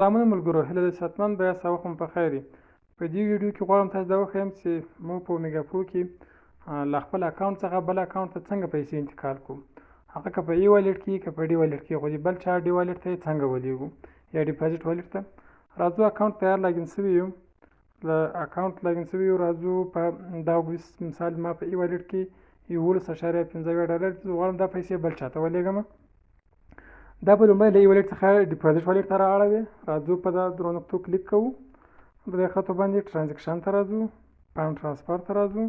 سلامونه ملګرو، هیله ده صحتمند به یاست او وخت مو په خیر وي. په دې ویډیو کې غواړم تاسو ته وښیم چې موږ په میګا پرو کې له خپل اکاونټ څخه بل اکاونټ ته څنګه پیسې انتقال کړو. هغه که په ای والټ کې که په ډي والټ کې، خو د بل چا ډي والټ ته یې څنګه ولېږو یا ډیپازیټ والټ ته. راځو اکاونټ تیار لاګین شوي یو، له اکاونټ لاګین شوي یو. راځو په دا مثال ما په ای والټ کې 11.15 دي، زه غواړم دا پیسې بل چا ته ولېږم. دا به لومړی له ای والټ څخه ډیپازیټ والټ ته رااړوي. راځو په دا درو نقطو کلیک کوو، درې خطو باندې ټرانزیکشن ته راځو، فنډ ترانسفر ته راځو.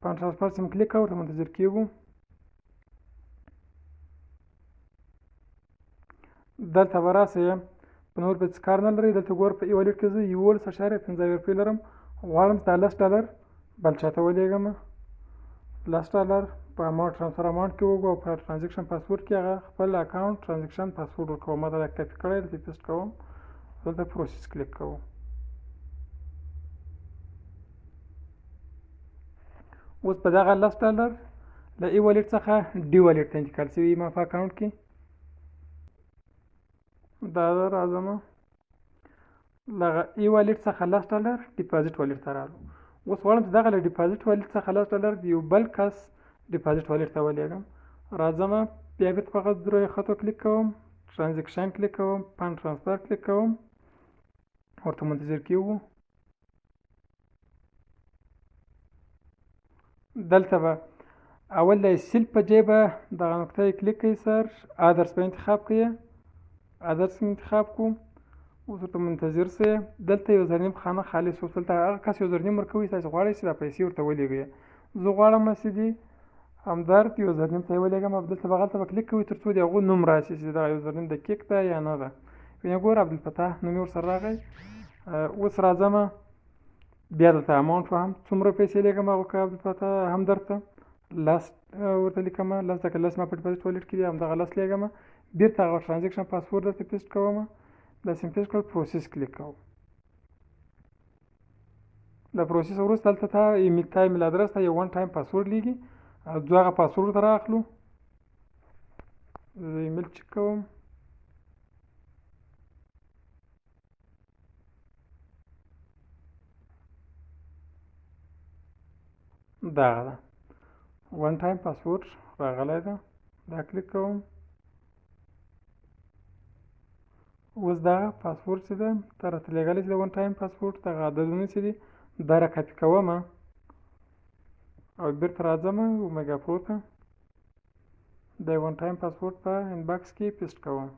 فنډ ترانسفر چې کلیک کوو ورته منتظر کیږو. دلته به راسئ، په نور به څه کار نه لرئ. دلته ګور په ای والټ کې زه 11.15 روپۍ لرم، غواړم دا $10 بل چا ته ولېږم. $10 په اماونټ ترانسفر اماونټ کې وګو او په ټرانزیکشن پاسورډ کې هغه خپل اکاونټ ټرانزیکشن پاسورډ ورکوم. ما دا کاپي کړی، دلته پیسټ کوم، دلته پروسس کلیک کوم. اوس په دغه $10 له ای والټ څخه ډي والټ ته انتقال شوي ما په اکاونټ کې. دا راځم له ای والټ څخه $10 ډیپازیټ والټ ته راغلو. اوس غواړم چې دغه له ډیپازیټ والټ څخه $10 د یو بل کس ډیپازیټ والټ ته ولېږم. راځم بیا بیرته په هغه درې خطو کلیک کوم، ټرانزیکشن کلیک کوم، فنډ ترانسفر کلیک کوم، ورته منتظر کیږو. دلته به اول د سیل په ځای به دغه نقطه یې کلیک کوئ، سر ادرس به انتخاب کوئ، ادرس انتخاب کوم. اوس ورته منتظر سئ. دلته یوزرنیم خانه خالي شو، دلته هغه کس یوزرنیم ورکوئ تاسو غواړئ چې دا پیسې ورته ولېږئ. زه غواړم چې دې همدرد یوزرنیم ته یې ولېږم. دلته به هغلته به کلیک کوئ تر څو د هغو نوم راشي چې دغه یوزرنیم دقیق ده یا نه ده. وینې ګوره عبدالفتاح نوم یې ورسره راغی. اوس راځم بیا دلته اماونټ وهم څومره پیسې لېږم هغه که عبدالفتاح همدرد ته 10 ورته لیکم. 10 ځکه 10 ما په ډیپازیټ والټ کې دي، همدغه 10 لېږم. بیرته هغه ټرانزیکشن پاسورډ دلته پیسټ کوم، داسې مې پیسټ کړ، پروسس کلیک کوم. د پروسس وروسته دلته تا ایمیل ادرس ته یو ون ټایم پاسورډ لیږي، زه هغه پاسورډ ته رااخلو. زه ایمیل چک کوم، دغه ده ون ټایم پاسورډ راغلی ده، دا کلیک کوم. اوس دغه پاسورډ چې ده تا راته لېږلی چې د ون ټایم پاسورډ دغه عددونه چې دي دا را کاپي کوم او بیرته راځم اومیګا پرو ته، د ون ټایم پاسورډ په انباکس کې پیسټ کوم،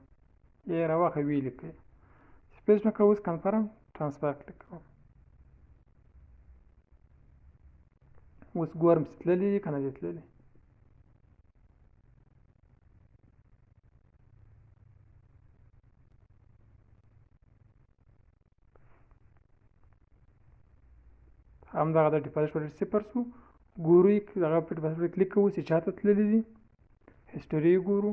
یا یې راواخلئ ویې لیکئ. چې پیسټ مې کړ اوس کنفرم ترانسفر کلیک کوم. اوس ګورم چې تللي دي که نه دي تللي. همدغه د ډیپازیټ والټ صفر شو. ګورو دغه په ډیپازیټ والټ کلیک کوو چې چاته تللي دي، هسټري یې ګورو.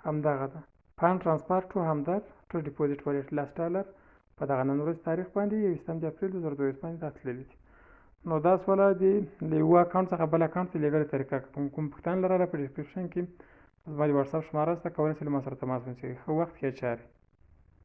همدغه ده فنډ ترانسفر ټو همدرد ټو ډیپوزیټ والټ $10 په دغه نن ورځ تاریخ باندې 21 اپریل 2022 باندې دا تللي دي. نو دا سوله د له یوه اکاونټ څخه بل اکاونټ ته لېږلو طریقه. کوم پوښتنه لرله په ډسکرپشن کې زما د واتساپ شماره شته، کولی شئ له ما سره تماس ونیسئ. ښه وخت، ښې چارې.